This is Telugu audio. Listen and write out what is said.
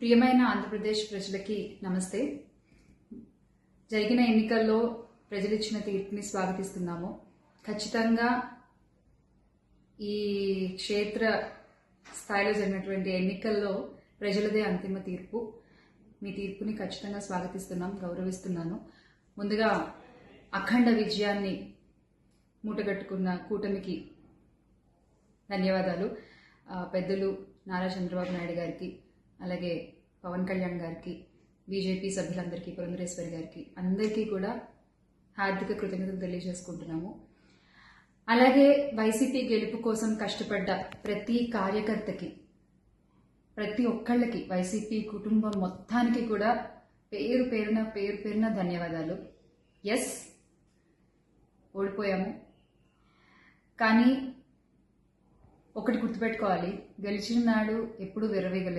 ప్రియమైన ఆంధ్రప్రదేశ్ ప్రజలకి నమస్తే. జరిగిన ఎన్నికల్లో ప్రజలు ఇచ్చిన తీర్పుని స్వాగతిస్తున్నాము. ఖచ్చితంగా ఈ క్షేత్ర స్థాయిలో జరిగినటువంటి ఎన్నికల్లో ప్రజలదే అంతిమ తీర్పు. మీ తీర్పుని ఖచ్చితంగా స్వాగతిస్తున్నాం, గౌరవిస్తున్నాను. ముందుగా అఖండ విజయాన్ని మూటగట్టుకున్న కూటమికి ధన్యవాదాలు. పెద్దలు నారా చంద్రబాబు నాయుడు గారికి, అలాగే పవన్ కళ్యాణ్ గారికి, బీజేపీ సభ్యులందరికీ, పురంధరేశ్వరి గారికి అందరికీ కూడా హార్దిక కృతజ్ఞతలు తెలియజేసుకుంటున్నాము. అలాగే వైసీపీ గెలుపు కోసం కష్టపడ్డ ప్రతి కార్యకర్తకి, ప్రతి ఒక్కళ్ళకి, వైసీపీ కుటుంబం మొత్తానికి కూడా పేరు పేరున ధన్యవాదాలు. ఎస్, ఓడిపోయాము, కానీ ఒకటి గుర్తుపెట్టుకోవాలి, గెలిచిన నాడు ఎప్పుడు విర్రవీగలేదు.